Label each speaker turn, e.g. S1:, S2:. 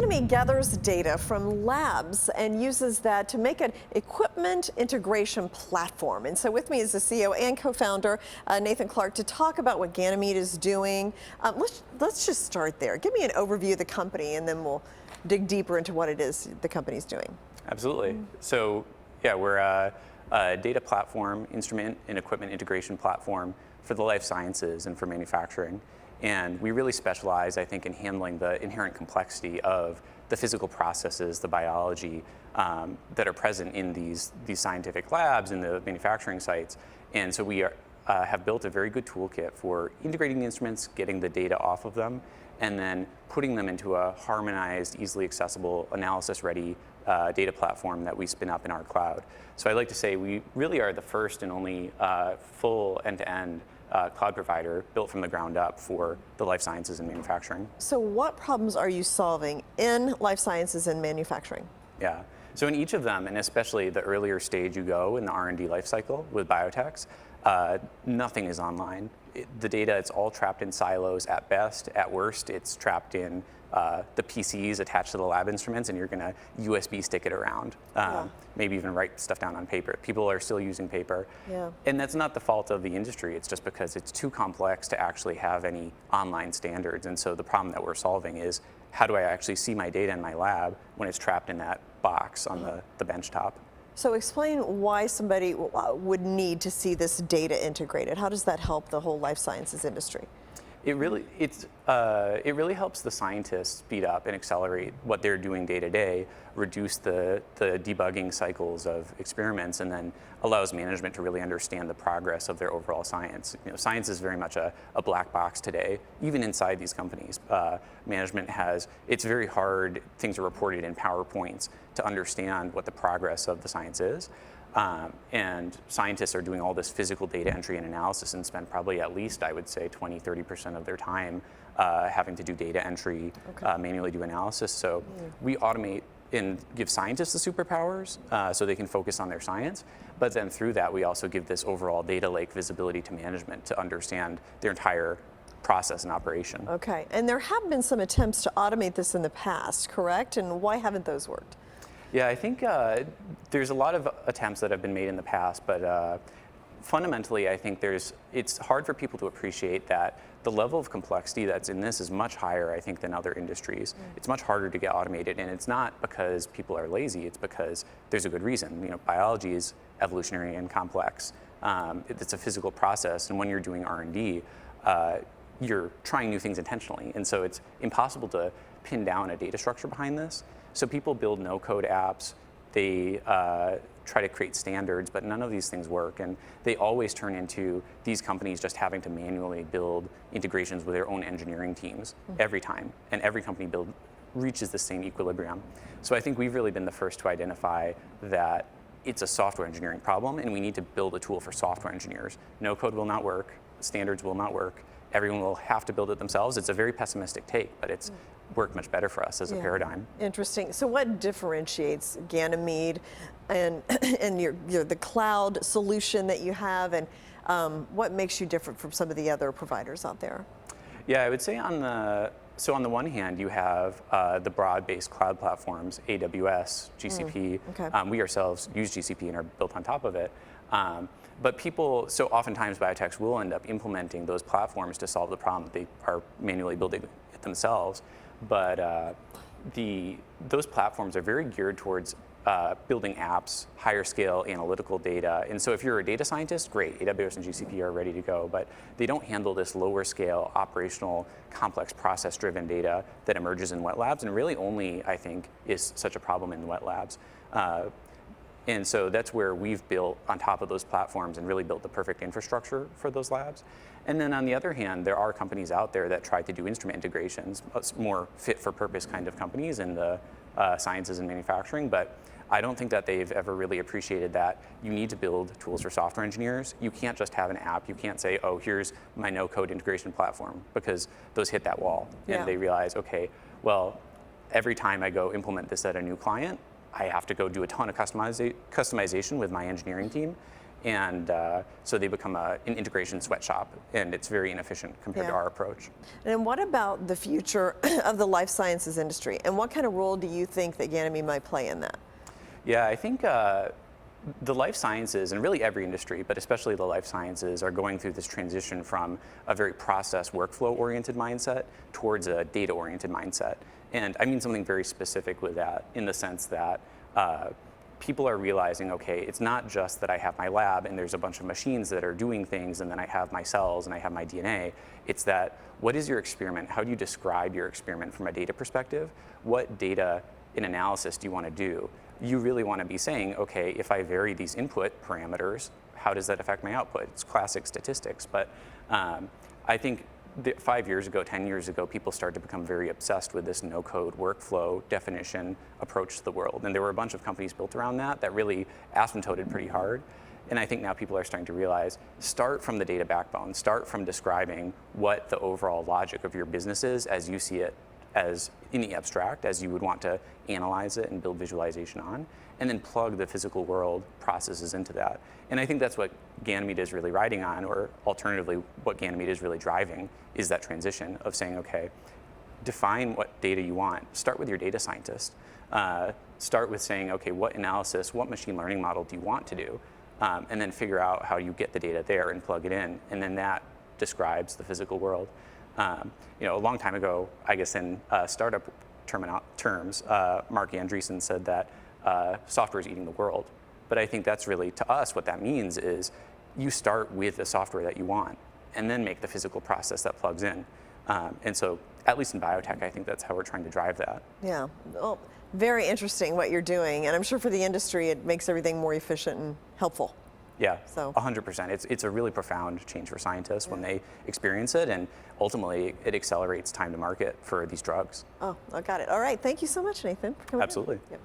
S1: Ganymede gathers data from labs and uses that to make an equipment integration platform. And so with me is the CEO and co-founder, Nathan Clark, to talk about what Ganymede is doing. Let's just start there. Give me an overview of the company, and then we'll dig deeper into what it is the company's doing.
S2: Absolutely. So yeah, we're a data platform, instrument and equipment integration platform for the life sciences and for manufacturing. And we really specialize, I think, in handling the inherent complexity of the physical processes, the biology that are present in these scientific labs and the manufacturing sites. And so we have built a very good toolkit for integrating the instruments, getting the data off of them, and then putting them into a harmonized, easily accessible, analysis-ready data platform that we spin up in our cloud. So I like to say we really are the first and only full end-to-end cloud provider built from the ground up for the life sciences and manufacturing.
S1: So what problems are you solving in life sciences and manufacturing?
S2: Yeah, so in each of them, and especially the earlier stage you go in the R&D life cycle with biotechs, nothing is online. The data, it's all trapped in silos at best. At worst, it's trapped in the PCs attached to the lab instruments, and you're going to USB stick it around. Maybe even write stuff down on paper. People are still using paper. And that's not the fault of the industry. It's just because it's too complex to actually have any online standards. And so the problem that we're solving is, how do I actually see my data in my lab when it's trapped in that box on the bench top?
S1: So explain why somebody would need to see this data integrated. How does that help the whole life sciences industry?
S2: It really helps the scientists speed up and accelerate what they're doing day to day, reduce the debugging cycles of experiments, and then allows management to really understand the progress of their overall science. You know, science is very much a black box today, even inside these companies. Management it's very hard, things are reported in PowerPoints, to understand what the progress of the science is. And scientists are doing all this physical data entry and analysis and spend probably at least, I would say, 20–30% of their time having to do data entry, manually do analysis. So we automate and give scientists the superpowers so they can focus on their science. But then through that, we also give this overall data lake visibility to management to understand their entire process and operation.
S1: Okay, and there have been some attempts to automate this in the past, correct? And why haven't those worked?
S2: Yeah, I think there's a lot of attempts that have been made in the past, but fundamentally, I think it's hard for people to appreciate that the level of complexity that's in this is much higher, I think, than other industries. It's much harder to get automated, and it's not because people are lazy, it's because there's a good reason. You know, biology is evolutionary and complex. It's a physical process, and when you're doing R&D, you're trying new things intentionally, and so it's impossible to pin down a data structure behind this. So people build no-code apps, they try to create standards, but none of these things work, and they always turn into these companies just having to manually build integrations with their own engineering teams every time, and every company reaches the same equilibrium. So I think we've really been the first to identify that it's a software engineering problem, and we need to build a tool for software engineers. No code will not work, standards will not work, everyone will have to build it themselves. It's a very pessimistic take, but it's worked much better for us as a paradigm.
S1: Interesting. So what differentiates Ganymede and the cloud solution that you have, and what makes you different from some of the other providers out there?
S2: Yeah, I would say on the one hand, you have the broad-based cloud platforms, AWS, GCP. We ourselves use GCP and are built on top of it. But so oftentimes biotechs will end up implementing those platforms to solve the problem that they are manually building it themselves. But those platforms are very geared towards building apps, higher scale analytical data. And so if you're a data scientist, great, AWS and GCP are ready to go, but they don't handle this lower scale, operational, complex process-driven data that emerges in wet labs, and really only, I think, is such a problem in wet labs. And so that's where we've built on top of those platforms and really built the perfect infrastructure for those labs. And then on the other hand, there are companies out there that try to do instrument integrations, more fit for purpose kind of companies in the sciences and manufacturing, but I don't think that they've ever really appreciated that you need to build tools for software engineers. You can't just have an app. You can't say, oh, here's my no-code integration platform, because those hit that wall. And they realize, okay, well, every time I go implement this at a new client, I have to go do a ton of customization with my engineering team. And so they become an integration sweatshop, and it's very inefficient compared to our approach.
S1: And what about the future of the life sciences industry? And what kind of role do you think that Ganymede might play in that?
S2: Yeah, I think the life sciences, and really every industry, but especially the life sciences, are going through this transition from a very process workflow-oriented mindset towards a data-oriented mindset. And I mean something very specific with that, in the sense that people are realizing, okay, it's not just that I have my lab and there's a bunch of machines that are doing things, and then I have my cells and I have my DNA. It's that, what is your experiment? How do you describe your experiment from a data perspective? What data in analysis do you want to do? You really want to be saying, okay, if I vary these input parameters, how does that affect my output? It's classic statistics, but I think 5 years ago, 10 years ago, people started to become very obsessed with this no-code workflow definition approach to the world. And there were a bunch of companies built around that really asymptoted pretty hard. And I think now people are starting to realize, start from the data backbone, start from describing what the overall logic of your business is as you see it, as in the abstract, as you would want to analyze it and build visualization on, and then plug the physical world processes into that. And I think that's what Ganymede is really riding on, or alternatively, what Ganymede is really driving, is that transition of saying, okay, define what data you want. Start with your data scientist. Start with saying, okay, what analysis, what machine learning model do you want to do? And then figure out how you get the data there and plug it in. And then that describes the physical world. A long time ago, I guess in startup terms, Mark Andreessen said that software is eating the world. But I think that's really, to us, what that means is you start with the software that you want and then make the physical process that plugs in. And so, at least in biotech, I think that's how we're trying to drive that.
S1: Yeah, well, very interesting what you're doing. And I'm sure for the industry, it makes everything more efficient and helpful.
S2: Yeah, 100%. It's a really profound change for scientists when they experience it, and ultimately it accelerates time to market for these drugs.
S1: Oh, I got it. All right, thank you so much, Nathan, for coming.
S2: Absolutely.
S1: Yep.